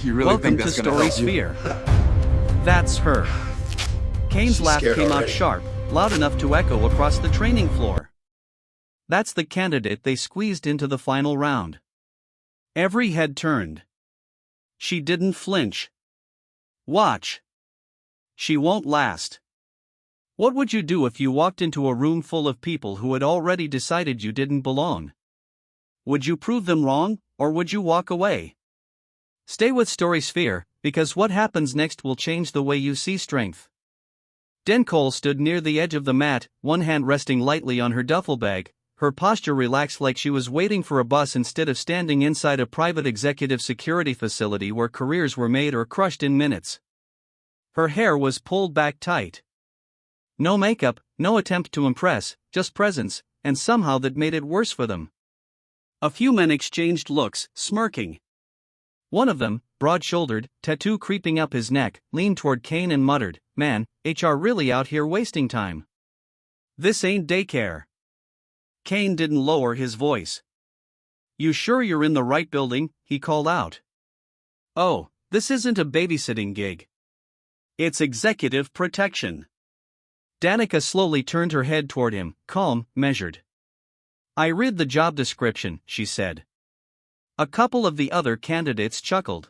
You really Welcome think to that's gonna Story help you? Sphere. That's her. Kane's She's laugh scared came out already. sharp, loud enough to echo across the training floor. That's the candidate they squeezed into the final round. Every head turned. She didn't flinch. Watch. She won't last. What would you do if you walked into a room full of people who had already decided you didn't belong? Would you prove them wrong, or would you walk away? Stay with Story Sphere, because what happens next will change the way you see strength. Dencole stood near the edge of the mat, one hand resting lightly on her duffel bag, her posture relaxed like she was waiting for a bus instead of standing inside a private executive security facility where careers were made or crushed in minutes. Her hair was pulled back tight. No makeup, no attempt to impress, just presence, and somehow that made it worse for them. A few men exchanged looks, smirking. One of them, broad-shouldered, tattoo creeping up his neck, leaned toward Kane and muttered, "Man, HR really out here wasting time. This ain't daycare." Kane didn't lower his voice. "You sure you're in the right building?" he called out. "Oh, this isn't a babysitting gig. It's executive protection." Danica slowly turned her head toward him, calm, measured. "I read the job description," she said. A couple of the other candidates chuckled.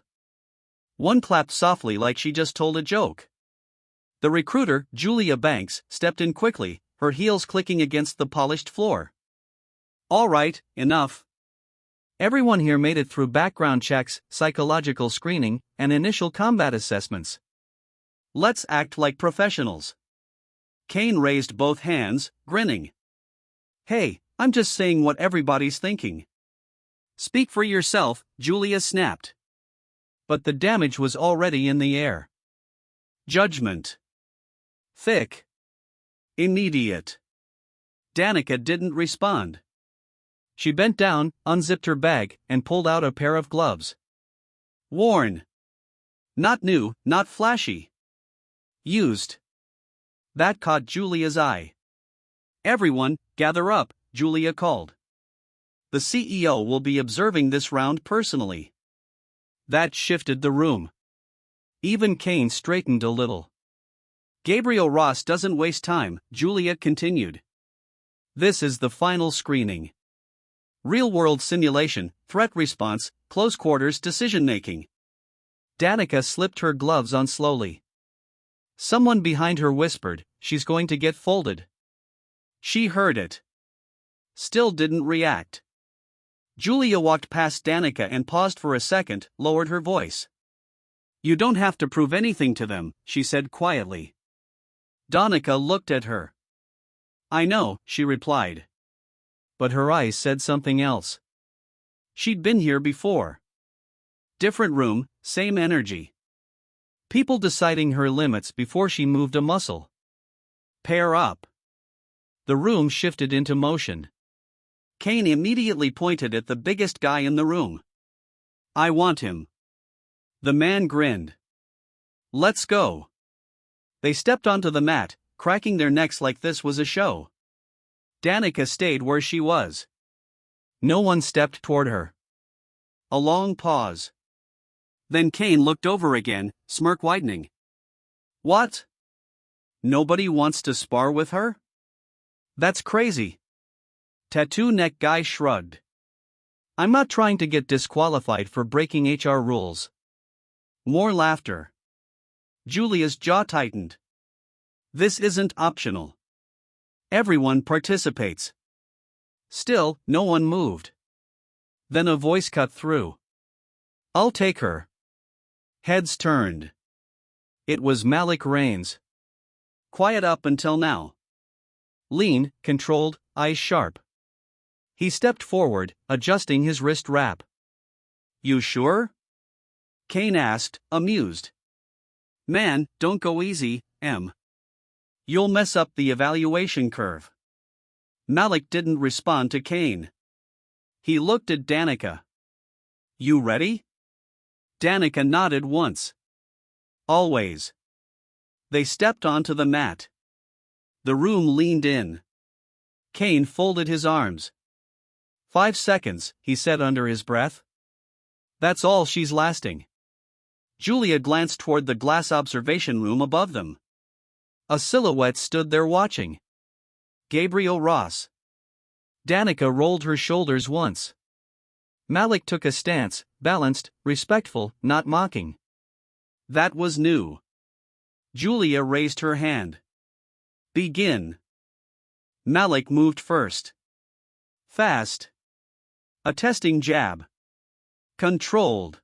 One clapped softly like she just told a joke. The recruiter, Julia Banks, stepped in quickly, her heels clicking against the polished floor. "All right, enough. Everyone here made it through background checks, psychological screening, and initial combat assessments. Let's act like professionals." Kane raised both hands, grinning. "Hey, I'm just saying what everybody's thinking." "Speak for yourself," Julia snapped. But the damage was already in the air. Judgment. Thick. Immediate. Danica didn't respond. She bent down, unzipped her bag, and pulled out a pair of gloves. Worn. Not new, not flashy. Used. That caught Julia's eye. "Everyone, gather up," Julia called. "The CEO will be observing this round personally." That shifted the room. Even Kane straightened a little. "Gabriel Ross doesn't waste time," Julia continued. "This is the final screening. Real-world simulation, threat response, close-quarters decision-making." Danica slipped her gloves on slowly. Someone behind her whispered, "She's going to get folded." She heard it. Still didn't react. Julia walked past Danica and paused for a second, lowered her voice. "You don't have to prove anything to them," she said quietly. Danica looked at her. "I know," she replied. But her eyes said something else. She'd been here before. Different room, same energy. People deciding her limits before she moved a muscle. Pair up. The room shifted into motion. Kane immediately pointed at the biggest guy in the room. "I want him." The man grinned. "Let's go." They stepped onto the mat, cracking their necks like this was a show. Danica stayed where she was. No one stepped toward her. A long pause. Then Kane looked over again, smirk widening. "What? Nobody wants to spar with her? That's crazy." Tattoo neck guy shrugged. "I'm not trying to get disqualified for breaking HR rules." More laughter. Julia's jaw tightened. "This isn't optional. Everyone participates." Still, no one moved. Then a voice cut through. "I'll take her." Heads turned. It was Malik Rains. Quiet up until now. Lean, controlled, eyes sharp. He stepped forward, adjusting his wrist wrap. "You sure?" Kane asked, amused. "Man, don't go easy, Em. You'll mess up the evaluation curve." Malik didn't respond to Kane. He looked at Danica. "You ready?" Danica nodded once. "Always." They stepped onto the mat. The room leaned in. Kane folded his arms. 5 seconds, he said under his breath. "That's all she's lasting." Julia glanced toward the glass observation room above them. A silhouette stood there watching. Gabriel Ross. Danica rolled her shoulders once. Malik took a stance, balanced, respectful, not mocking. That was new. Julia raised her hand. Begin. Malik moved first. Fast. A testing jab. Controlled.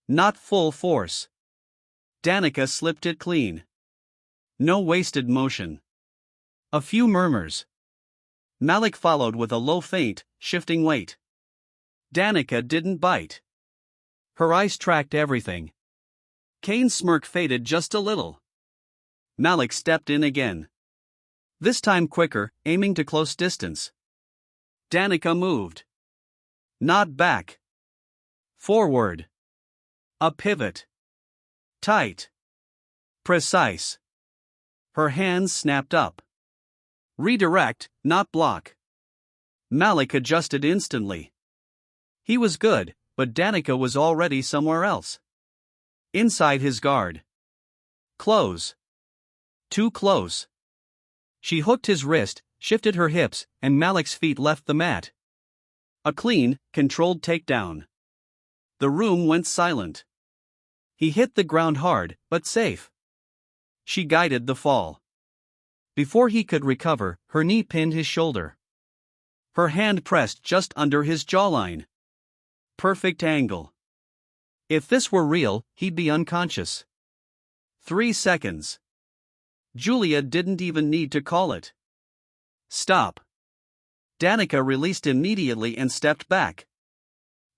Not full force. Danica slipped it clean. No wasted motion. A few murmurs. Malik followed with a low feint, shifting weight. Danica didn't bite. Her eyes tracked everything. Kane's smirk faded just a little. Malik stepped in again. This time quicker, aiming to close distance. Danica moved. Not back. Forward. A pivot. Tight. Precise. Her hands snapped up. Redirect, not block. Malik adjusted instantly. He was good, but Danica was already somewhere else. Inside his guard. Close. Too close. She hooked his wrist, shifted her hips, and Malik's feet left the mat. A clean, controlled takedown. The room went silent. He hit the ground hard, but safe. She guided the fall. Before he could recover, her knee pinned his shoulder. Her hand pressed just under his jawline. Perfect angle. If this were real, he'd be unconscious. 3 seconds. Julia didn't even need to call it. Stop. Danica released immediately and stepped back.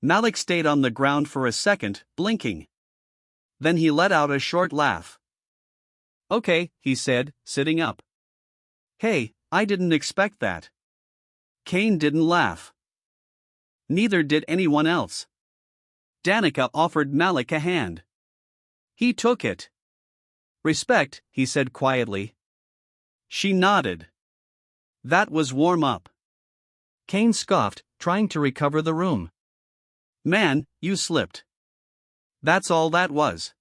Malik stayed on the ground for a second, blinking. Then he let out a short laugh. Okay, he said, sitting up. Hey, I didn't expect that. Kane didn't laugh. Neither did anyone else. Danica offered Malik a hand. He took it. Respect, he said quietly. She nodded. That was warm up. Kane scoffed, trying to recover the room. Man, you slipped. That's all that was.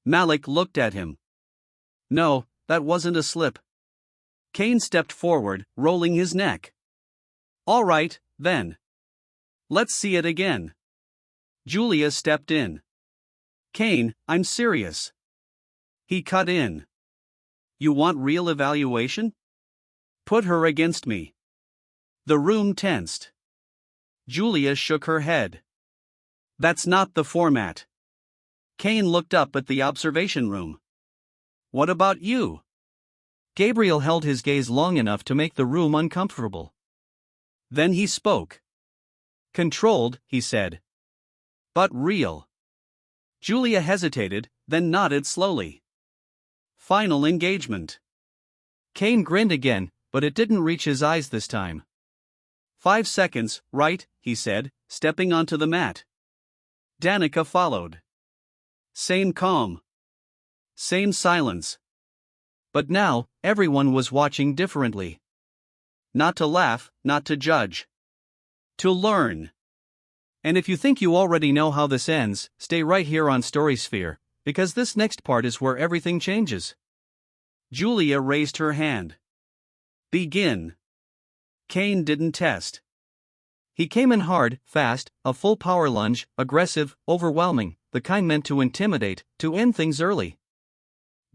Malik looked at him. No, that wasn't a slip. Kane stepped forward, rolling his neck. All right, then. Let's see it again. Julia stepped in. Kane, I'm serious. He cut in. You want real evaluation? Put her against me. The room tensed. Julia shook her head. That's not the format. Kane looked up at the observation room. What about you? Gabriel held his gaze long enough to make the room uncomfortable. Then he spoke. Controlled, he said. But real. Julia hesitated, then nodded slowly. Final engagement. Kane grinned again, but it didn't reach his eyes this time. 5 seconds, right, he said, stepping onto the mat. Danica followed. Same calm. Same silence. But now, everyone was watching differently. Not to laugh, not to judge. To learn. And if you think you already know how this ends, stay right here on Storysphere, because this next part is where everything changes. Julia raised her hand. Begin. Kane didn't test. He came in hard, fast, a full power lunge, aggressive, overwhelming, the kind meant to intimidate, to end things early.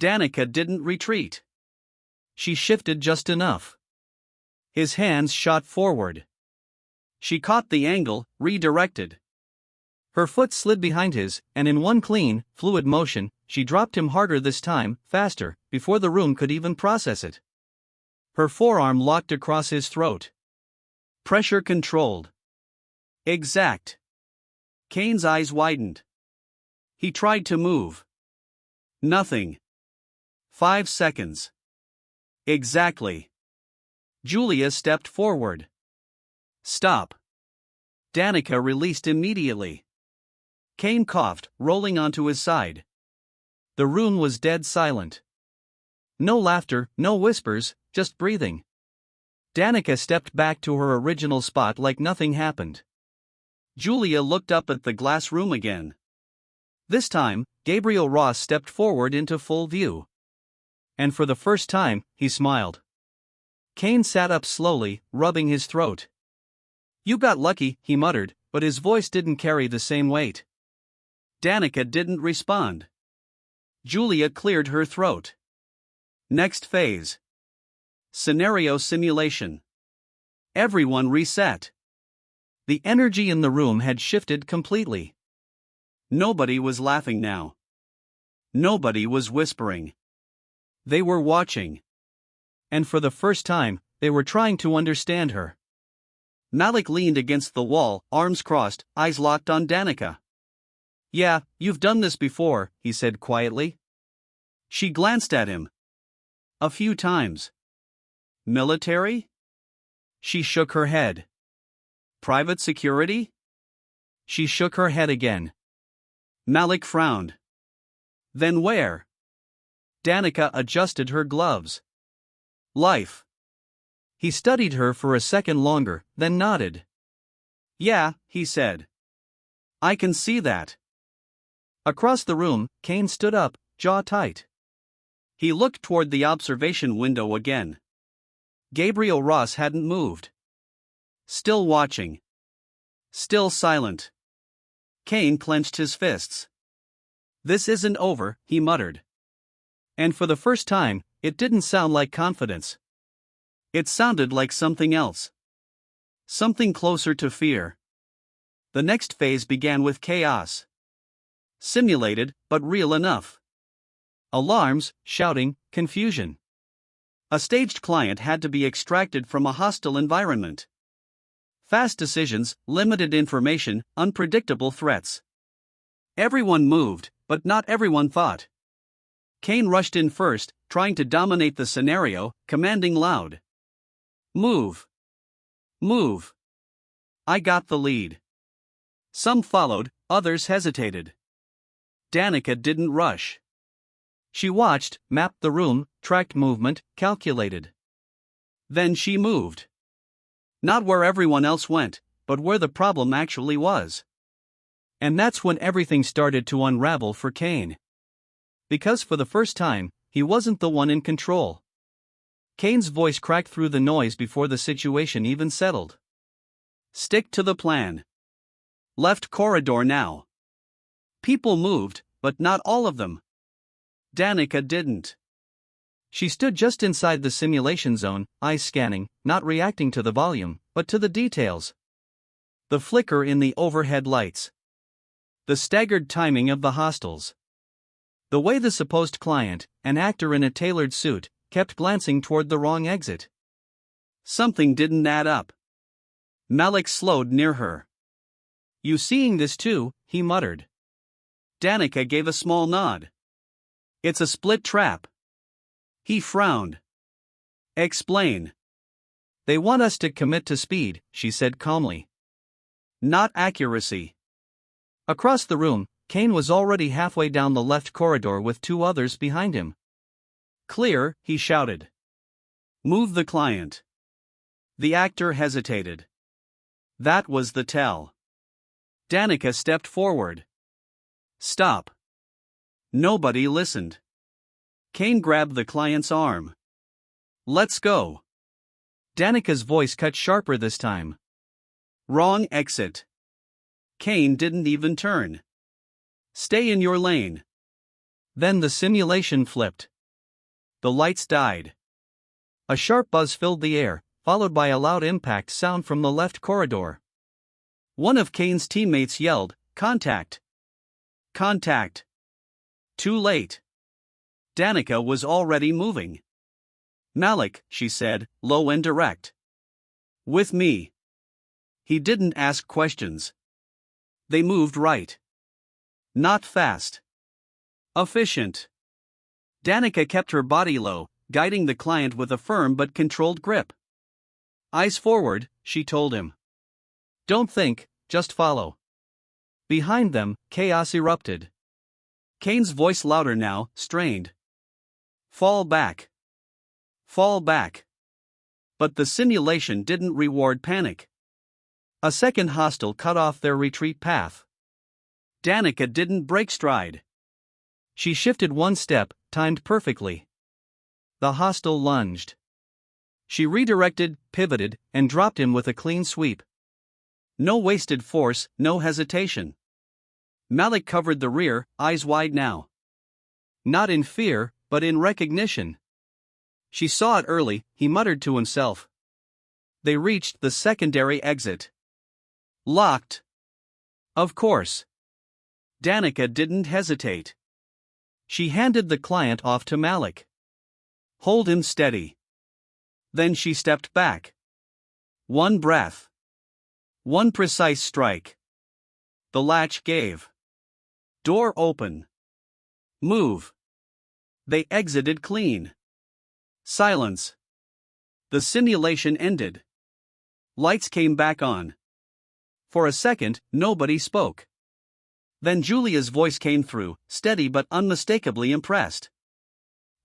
Danica didn't retreat. She shifted just enough. His hands shot forward. She caught the angle, redirected. Her foot slid behind his, and in one clean, fluid motion, she dropped him harder this time, faster, before the room could even process it. Her forearm locked across his throat. Pressure controlled. Exact. Kane's eyes widened. He tried to move. Nothing. 5 seconds. Exactly. Julia stepped forward. Stop. Danica released immediately. Kane coughed, rolling onto his side. The room was dead silent. No laughter, no whispers, just breathing. Danica stepped back to her original spot like nothing happened. Julia looked up at the glass room again. This time, Gabriel Ross stepped forward into full view. And for the first time, he smiled. Kane sat up slowly, rubbing his throat. "You got lucky," he muttered, but his voice didn't carry the same weight. Danica didn't respond. Julia cleared her throat. Next phase. Scenario simulation. Everyone reset. The energy in the room had shifted completely. Nobody was laughing now. Nobody was whispering. They were watching. And for the first time, they were trying to understand her. Malik leaned against the wall, arms crossed, eyes locked on Danica. "Yeah, you've done this before," he said quietly. She glanced at him. "A few times." "Military?" She shook her head. "Private security?" She shook her head again. Malik frowned. "Then where?" Danica adjusted her gloves. "Life." He studied her for a second longer, then nodded. "Yeah," he said. "I can see that." Across the room, Kane stood up, jaw tight. He looked toward the observation window again. Gabriel Ross hadn't moved. Still watching. Still silent. Kane clenched his fists. "This isn't over," he muttered. And for the first time, it didn't sound like confidence. It sounded like something else. Something closer to fear. The next phase began with chaos. Simulated, but real enough. Alarms, shouting, confusion. A staged client had to be extracted from a hostile environment. Fast decisions, limited information, unpredictable threats. Everyone moved, but not everyone thought. Kane rushed in first, trying to dominate the scenario, commanding loud. "Move. Move. I got the lead." Some followed, others hesitated. Danica didn't rush. She watched, mapped the room, tracked movement, calculated. Then she moved. Not where everyone else went, but where the problem actually was. And that's when everything started to unravel for Kane. Because for the first time, he wasn't the one in control. Kane's voice cracked through the noise before the situation even settled. "Stick to the plan. Left corridor now." People moved, but not all of them. Danica didn't. She stood just inside the simulation zone, eyes scanning, not reacting to the volume, but to the details. The flicker in the overhead lights. The staggered timing of the hostiles. The way the supposed client, an actor in a tailored suit, kept glancing toward the wrong exit. Something didn't add up. Malik slowed near her. "You seeing this too?" he muttered. Danica gave a small nod. "It's a split trap." He frowned. "Explain." "They want us to commit to speed," she said calmly. "Not accuracy." Across the room, Kane was already halfway down the left corridor with two others behind him. "Clear," he shouted. "Move the client." The actor hesitated. That was the tell. Danica stepped forward. "Stop." Nobody listened. Kane grabbed the client's arm. "Let's go." Danica's voice cut sharper this time. "Wrong exit." Kane didn't even turn. "Stay in your lane." Then the simulation flipped. The lights died. A sharp buzz filled the air, followed by a loud impact sound from the left corridor. One of Kane's teammates yelled, "Contact! Contact!" Too late. Danica was already moving. "Malik," she said, low and direct. "With me." He didn't ask questions. They moved right. Not fast. Efficient. Danica kept her body low, guiding the client with a firm but controlled grip. "Eyes forward," she told him. "Don't think, just follow." Behind them, chaos erupted. Kane's voice louder now, strained. "Fall back. Fall back." But the simulation didn't reward panic. A second hostile cut off their retreat path. Danica didn't break stride. She shifted one step, timed perfectly. The hostile lunged. She redirected, pivoted, and dropped him with a clean sweep. No wasted force, no hesitation. Malik covered the rear, eyes wide now. Not in fear, but in recognition. She saw it early, he muttered to himself. They reached the secondary exit. Locked. Of course. Danica didn't hesitate. She handed the client off to Malik. Hold him steady. Then she stepped back. One breath. One precise strike. The latch gave. Door open. Move. They exited clean. Silence. The simulation ended. Lights came back on. For a second, nobody spoke. Then Julia's voice came through, steady but unmistakably impressed.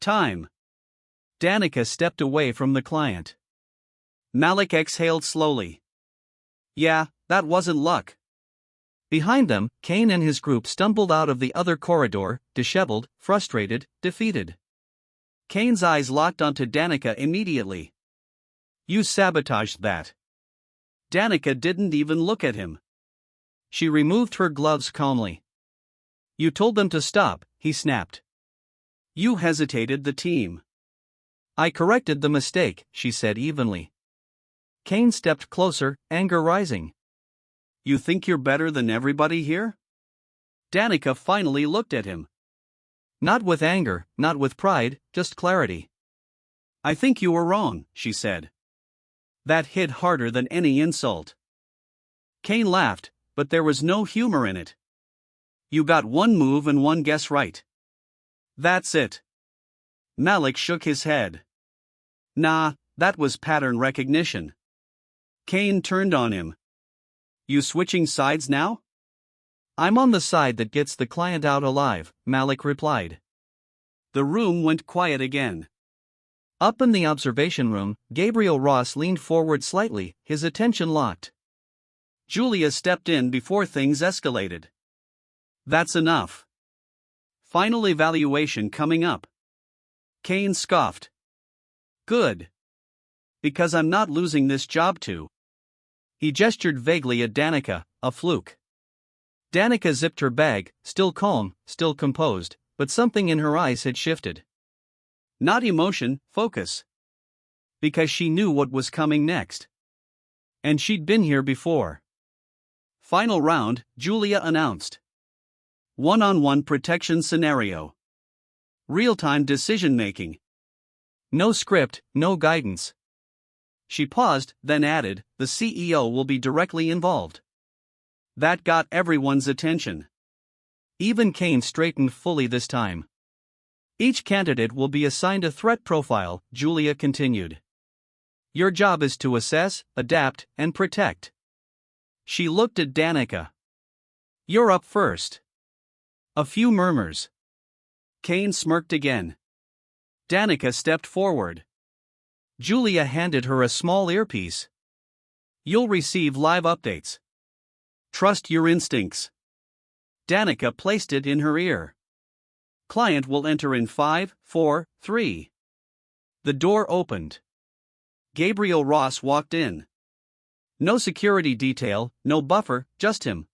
Time. Danica stepped away from the client. Malik exhaled slowly. Yeah, that wasn't luck. Behind them, Kane and his group stumbled out of the other corridor, disheveled, frustrated, defeated. Kane's eyes locked onto Danica immediately. You sabotaged that. Danica didn't even look at him. She removed her gloves calmly. You told them to stop, he snapped. You hesitated the team. I corrected the mistake, she said evenly. Kane stepped closer, anger rising. You think you're better than everybody here? Danica finally looked at him. Not with anger, not with pride, just clarity. I think you were wrong, she said. That hit harder than any insult. Kane laughed, but there was no humor in it. You got one move and one guess right. That's it. Malik shook his head. Nah, that was pattern recognition. Kane turned on him. You switching sides now? I'm on the side that gets the client out alive, Malik replied. The room went quiet again. Up in the observation room, Gabriel Ross leaned forward slightly, his attention locked. Julia stepped in before things escalated. That's enough. Final evaluation coming up. Kane scoffed. Good. Because I'm not losing this job to. He gestured vaguely at Danica, a fluke. Danica zipped her bag, still calm, still composed, but something in her eyes had shifted. Not emotion, focus. Because she knew what was coming next. And she'd been here before. Final round, Julia announced. One-on-one protection scenario. Real-time decision-making. No script, no guidance. She paused, then added, the CEO will be directly involved. That got everyone's attention. Even Kane straightened fully this time. Each candidate will be assigned a threat profile, Julia continued. Your job is to assess, adapt, and protect. She looked at Danica. You're up first. A few murmurs. Kane smirked again. Danica stepped forward. Julia handed her a small earpiece. You'll receive live updates. Trust your instincts. Danica placed it in her ear. Client will enter in 5, 4, 3. The door opened. Gabriel Ross walked in. No security detail, no buffer, just him.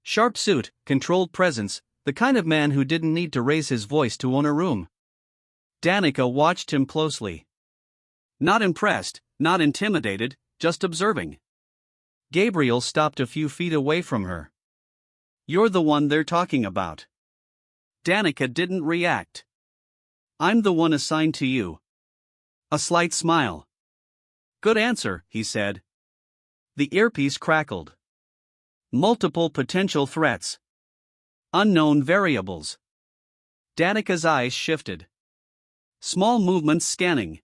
Sharp suit, controlled presence, the kind of man who didn't need to raise his voice to own a room. Danica watched him closely. Not impressed, not intimidated, just observing. Gabriel stopped a few feet away from her. You're the one they're talking about. Danica didn't react. I'm the one assigned to you. A slight smile. Good answer, he said. The earpiece crackled. Multiple potential threats. Unknown variables. Danica's eyes shifted. Small movements scanning.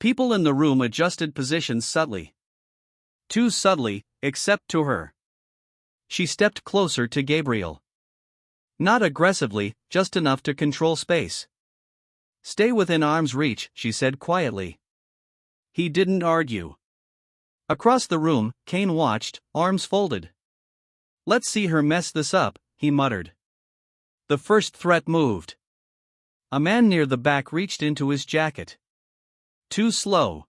People in the room adjusted positions subtly. Too subtly, except to her. She stepped closer to Gabriel. Not aggressively, just enough to control space. Stay within arm's reach, she said quietly. He didn't argue. Across the room, Kane watched, arms folded. Let's see her mess this up, he muttered. The first threat moved. A man near the back reached into his jacket. Too slow.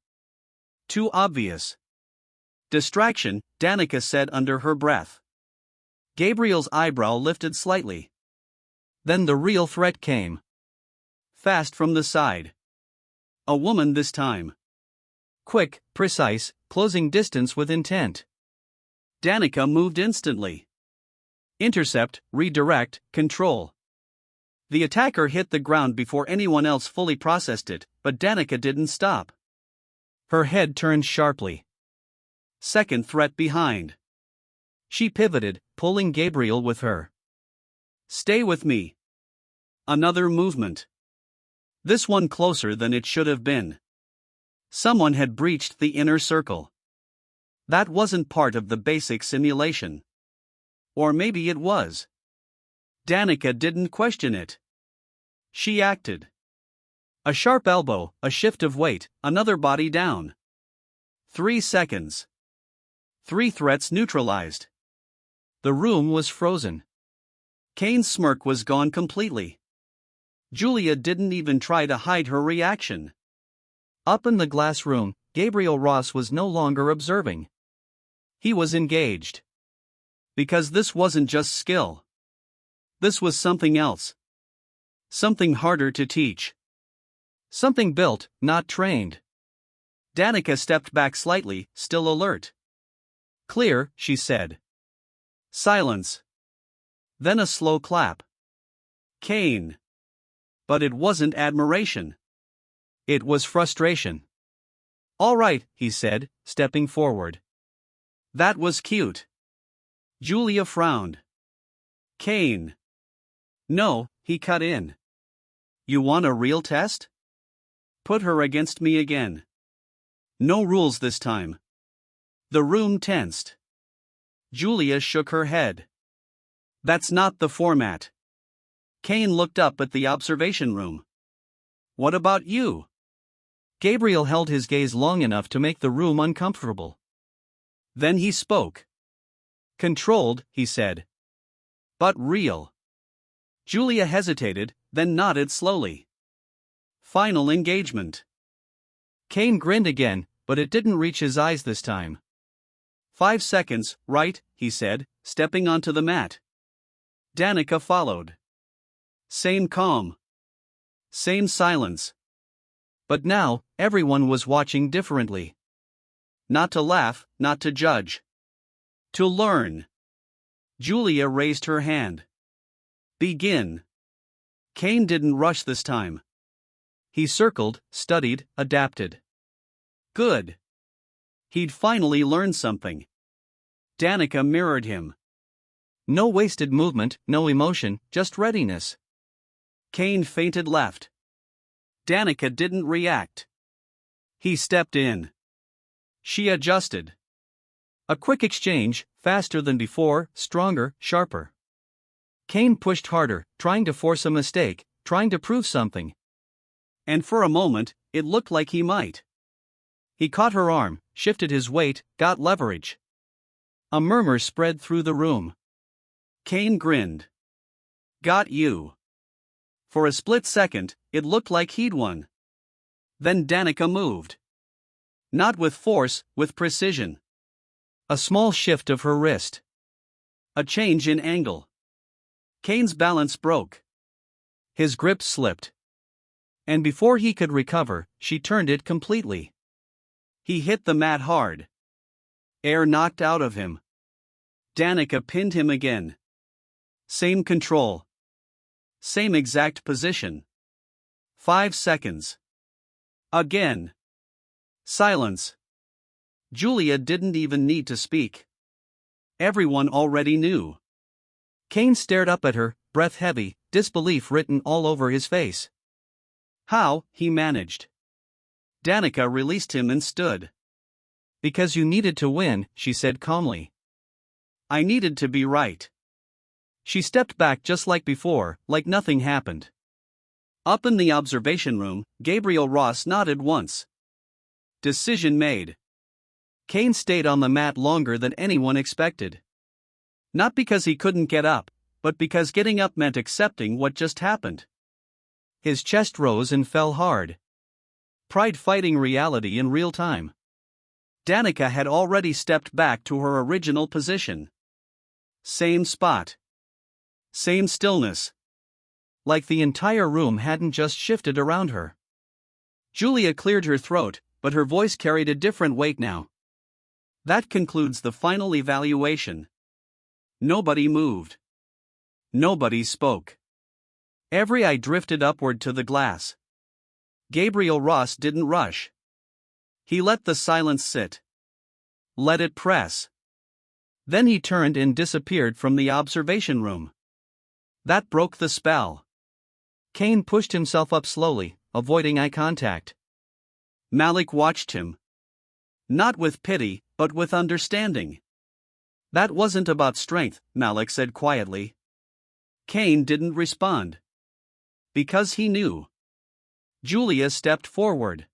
Too obvious. Distraction, Danica said under her breath. Gabriel's eyebrow lifted slightly. Then the real threat came. Fast from the side. A woman this time. Quick, precise, closing distance with intent. Danica moved instantly. Intercept, redirect, control. The attacker hit the ground before anyone else fully processed it, but Danica didn't stop. Her head turned sharply. Second threat behind. She pivoted, pulling Gabriel with her. Stay with me. Another movement. This one closer than it should have been. Someone had breached the inner circle. That wasn't part of the basic simulation. Or maybe it was. Danica didn't question it. She acted. A sharp elbow, a shift of weight, another body down. 3 seconds. 3 threats neutralized. The room was frozen. Kane's smirk was gone completely. Julia didn't even try to hide her reaction. Up in the glass room, Gabriel Ross was no longer observing. He was engaged. Because this wasn't just skill. This was something else. Something harder to teach. Something built, not trained. Danica stepped back slightly, still alert. Clear, she said. Silence. Then a slow clap. Kane. But it wasn't admiration. It was frustration. All right, he said, stepping forward. That was cute. Julia frowned. Kane. No, he cut in. You want a real test? Put her against me again. No rules this time. The room tensed. Julia shook her head. That's not the format. Kane looked up at the observation room. What about you? Gabriel held his gaze long enough to make the room uncomfortable. Then he spoke. Controlled, he said. But real. Julia hesitated, then nodded slowly. Final engagement. Kane grinned again, but it didn't reach his eyes this time. 5 seconds, right, he said, stepping onto the mat. Danica followed. Same calm. Same silence. But now, everyone was watching differently. Not to laugh, not to judge. To learn. Julia raised her hand. Begin. Kane didn't rush this time. He circled, studied, adapted. Good. He'd finally learned something. Danica mirrored him. No wasted movement, no emotion, just readiness. Kane feinted left. Danica didn't react. He stepped in. She adjusted. A quick exchange, faster than before, stronger, sharper. Kane pushed harder, trying to force a mistake, trying to prove something. And for a moment, it looked like he might. He caught her arm, shifted his weight, got leverage. A murmur spread through the room. Kane grinned. Got you. For a split second, it looked like he'd won. Then Danica moved. Not with force, with precision. A small shift of her wrist. A change in angle. Kane's balance broke. His grip slipped. And before he could recover, she turned it completely. He hit the mat hard. Air knocked out of him. Danica pinned him again. Same control. Same exact position. 5 seconds. Again. Silence. Julia didn't even need to speak. Everyone already knew. Kane stared up at her, breath heavy, disbelief written all over his face. How, he managed. Danica released him and stood. Because you needed to win, she said calmly. I needed to be right. She stepped back just like before, like nothing happened. Up in the observation room, Gabriel Ross nodded once. Decision made. Kane stayed on the mat longer than anyone expected. Not because he couldn't get up, but because getting up meant accepting what just happened. His chest rose and fell hard. Pride fighting reality in real time. Danica had already stepped back to her original position. Same spot. Same stillness. Like the entire room hadn't just shifted around her. Julia cleared her throat, but her voice carried a different weight now. That concludes the final evaluation. Nobody moved. Nobody spoke. Every eye drifted upward to the glass. Gabriel Ross didn't rush. He let the silence sit. Let it press. Then he turned and disappeared from the observation room. That broke the spell. Kane pushed himself up slowly, avoiding eye contact. Malik watched him. Not with pity, but with understanding. That wasn't about strength, Malik said quietly. Kane didn't respond. Because he knew. Julia stepped forward.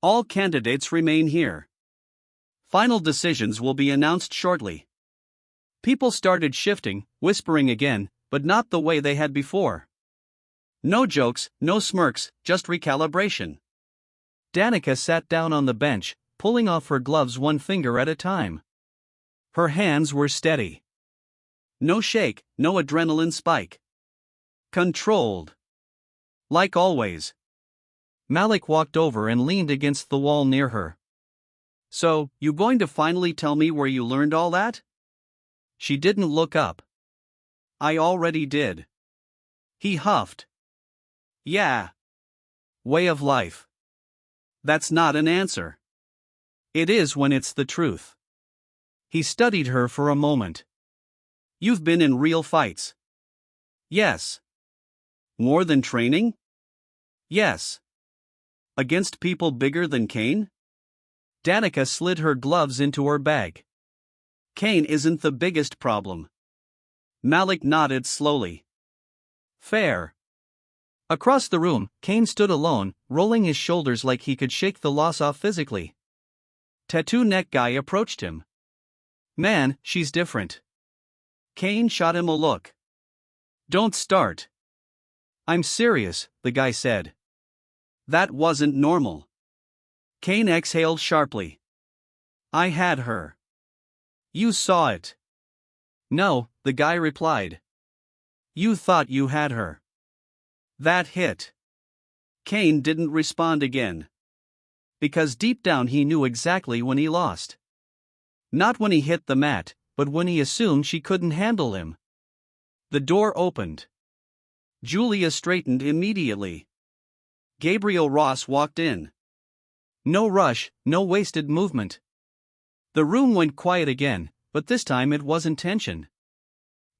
All candidates remain here. Final decisions will be announced shortly. People started shifting, whispering again, but not the way they had before. No jokes, no smirks, just recalibration. Danica sat down on the bench, pulling off her gloves one finger at a time. Her hands were steady. No shake, no adrenaline spike. Controlled. Like always. Malik walked over and leaned against the wall near her. So, you going to finally tell me where you learned all that? She didn't look up. I already did. He huffed. Yeah. Way of life. That's not an answer. It is when it's the truth. He studied her for a moment. You've been in real fights. Yes. More than training? Yes. Against people bigger than Kane? Danica slid her gloves into her bag. Kane isn't the biggest problem. Malik nodded slowly. Fair. Across the room, Kane stood alone, rolling his shoulders like he could shake the loss off physically. Tattoo neck guy approached him. Man, she's different. Kane shot him a look. Don't start. I'm serious, the guy said. That wasn't normal. Kane exhaled sharply. I had her. You saw it. No, the guy replied. You thought you had her. That hit. Kane didn't respond again. Because deep down he knew exactly when he lost. Not when he hit the mat, but when he assumed she couldn't handle him. The door opened. Julia straightened immediately. Gabriel Ross walked in. No rush, no wasted movement. The room went quiet again, but this time it wasn't tension.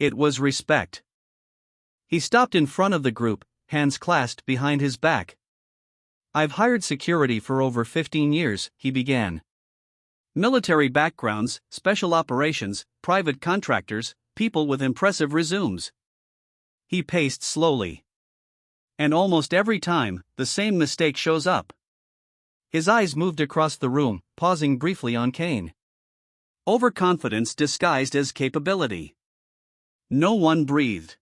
It was respect. He stopped in front of the group, hands clasped behind his back. I've hired security for over 15 years, he began. Military backgrounds, special operations, private contractors, people with impressive resumes. He paced slowly. And almost every time, the same mistake shows up. His eyes moved across the room, pausing briefly on Kane. Overconfidence disguised as capability. No one breathed.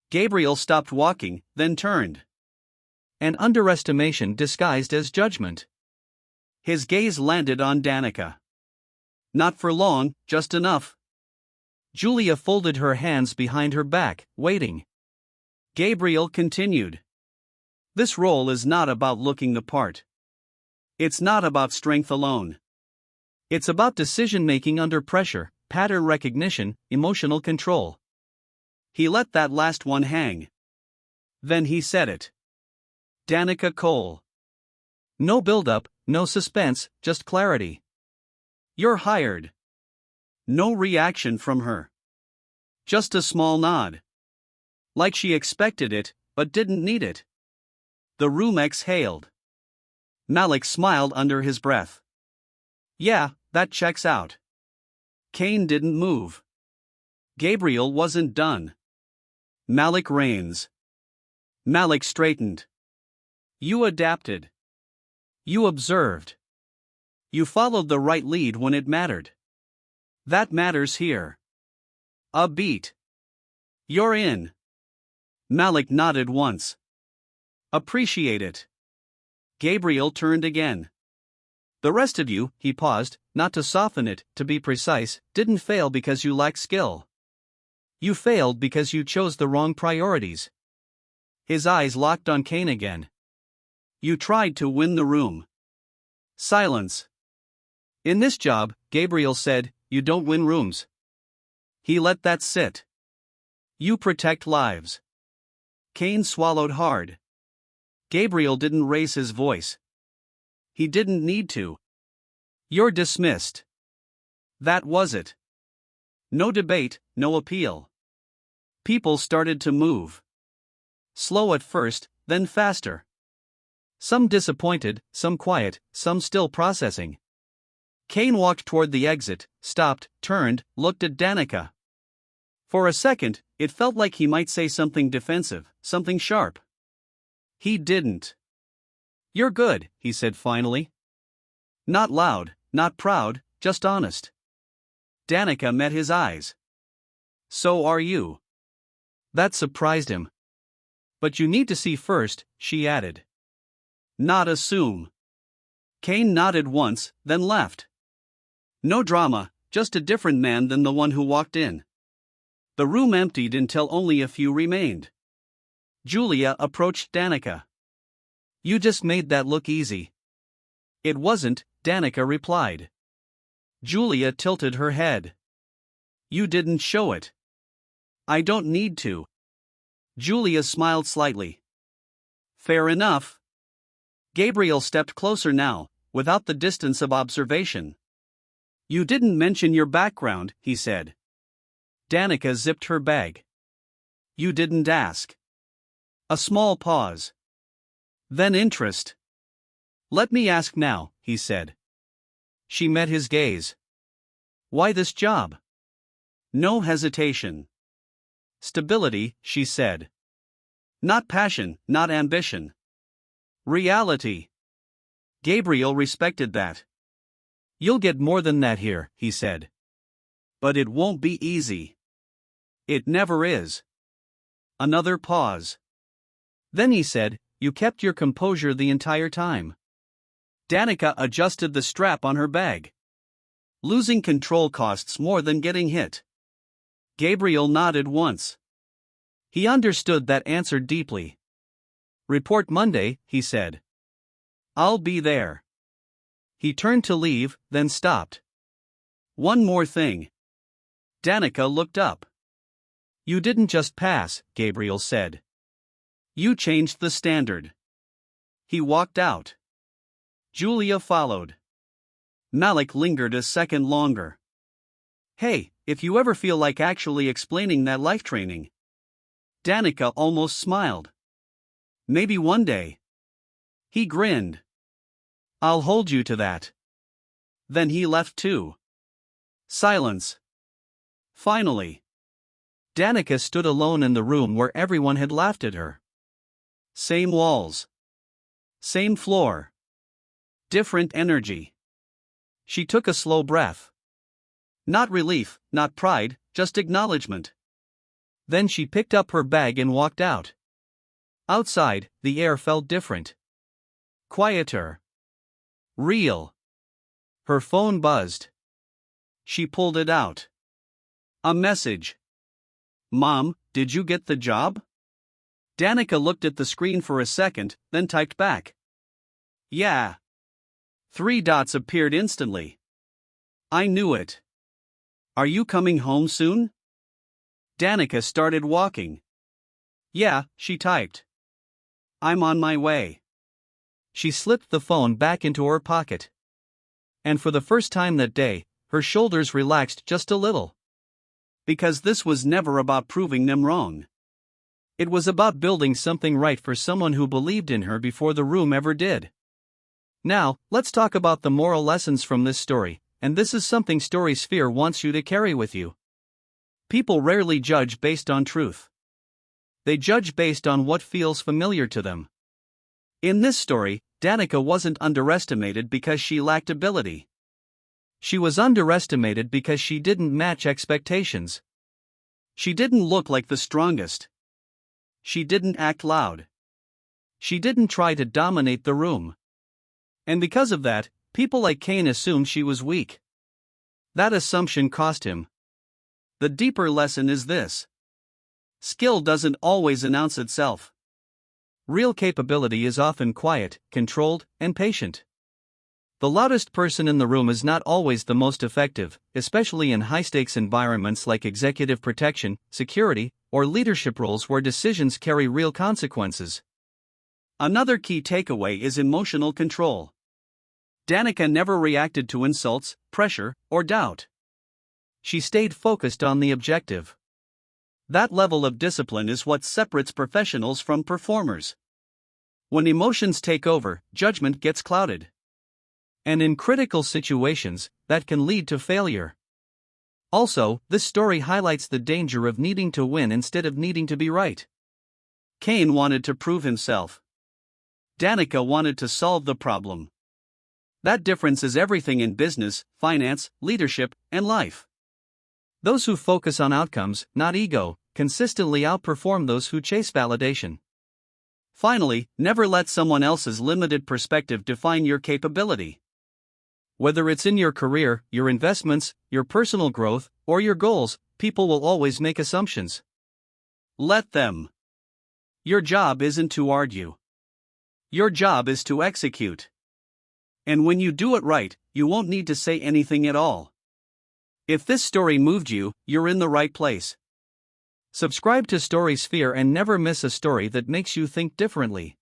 Gabriel stopped walking, then turned. And underestimation disguised as judgment. His gaze landed on Danica. Not for long, just enough. Julia folded her hands behind her back, waiting. Gabriel continued. This role is not about looking the part. It's not about strength alone. It's about decision-making under pressure, pattern recognition, emotional control. He let that last one hang. Then he said it. Danica Cole. No build-up, no suspense, just clarity. You're hired. No reaction from her. Just a small nod. Like she expected it, but didn't need it. The room exhaled. Malik smiled under his breath. Yeah, that checks out. Kane didn't move. Gabriel wasn't done. Malik reigns. Malik straightened. You adapted. You observed. You followed the right lead when it mattered. That matters here. A beat. You're in. Malik nodded once. Appreciate it. Gabriel turned again. The rest of you, he paused, not to soften it, to be precise, didn't fail because you lacked skill. You failed because you chose the wrong priorities. His eyes locked on Kane again. You tried to win the room. Silence. In this job, Gabriel said, you don't win rooms. He let that sit. You protect lives. Kane swallowed hard. Gabriel didn't raise his voice. He didn't need to. You're dismissed. That was it. No debate, no appeal. People started to move. Slow at first, then faster. Some disappointed, some quiet, some still processing. Kane walked toward the exit, stopped, turned, looked at Danica. For a second, it felt like he might say something defensive, something sharp. He didn't. You're good, he said finally. Not loud, not proud, just honest. Danica met his eyes. So are you. That surprised him. But you need to see first, she added. Not assume. Kane nodded once, then left. No drama, just a different man than the one who walked in. The room emptied until only a few remained. Julia approached Danica. You just made that look easy. It wasn't, Danica replied. Julia tilted her head. You didn't show it. I don't need to. Julia smiled slightly. Fair enough. Gabriel stepped closer now, without the distance of observation. You didn't mention your background, he said. Danica zipped her bag. You didn't ask. A small pause. Then interest. Let me ask now, he said. She met his gaze. Why this job? No hesitation. Stability, she said. Not passion, not ambition. Reality. Gabriel respected that. You'll get more than that here, he said. But it won't be easy. It never is. Another pause. Then he said, you kept your composure the entire time. Danica adjusted the strap on her bag. Losing control costs more than getting hit. Gabriel nodded once. He understood that answer deeply. Report Monday, he said. I'll be there. He turned to leave, then stopped. One more thing. Danica looked up. You didn't just pass, Gabriel said. You changed the standard. He walked out. Julia followed. Malik lingered a second longer. Hey, if you ever feel like actually explaining that life training. Danica almost smiled. Maybe one day. He grinned. I'll hold you to that. Then he left too. Silence. Finally. Danica stood alone in the room where everyone had laughed at her. Same walls. Same floor. Different energy. She took a slow breath. Not relief, not pride, just acknowledgement. Then she picked up her bag and walked out. Outside, the air felt different. Quieter. Real. Her phone buzzed. She pulled it out. A message. Mom, did you get the job? Danica looked at the screen for a second, then typed back. Yeah. 3 dots appeared instantly. I knew it. Are you coming home soon? Danica started walking. Yeah, she typed. I'm on my way. She slipped the phone back into her pocket. And for the first time that day, her shoulders relaxed just a little. Because this was never about proving them wrong. It was about building something right for someone who believed in her before the room ever did. Now, let's talk about the moral lessons from this story, and this is something Story Sphere wants you to carry with you. People rarely judge based on truth. They judge based on what feels familiar to them. In this story, Danica wasn't underestimated because she lacked ability. She was underestimated because she didn't match expectations. She didn't look like the strongest. She didn't act loud. She didn't try to dominate the room. And because of that, people like Cain assumed she was weak. That assumption cost him. The deeper lesson is this: skill doesn't always announce itself. Real capability is often quiet, controlled, and patient. The loudest person in the room is not always the most effective, especially in high-stakes environments like executive protection, security, or leadership roles where decisions carry real consequences. Another key takeaway is emotional control. Danica never reacted to insults, pressure, or doubt. She stayed focused on the objective. That level of discipline is what separates professionals from performers. When emotions take over, judgment gets clouded. And in critical situations, that can lead to failure. Also, this story highlights the danger of needing to win instead of needing to be right. Cain wanted to prove himself. Danica wanted to solve the problem. That difference is everything in business, finance, leadership, and life. Those who focus on outcomes, not ego, consistently outperform those who chase validation. Finally, never let someone else's limited perspective define your capability. Whether it's in your career, your investments, your personal growth, or your goals, people will always make assumptions. Let them. Your job isn't to argue. Your job is to execute. And when you do it right, you won't need to say anything at all. If this story moved you, you're in the right place. Subscribe to Story Sphere and never miss a story that makes you think differently.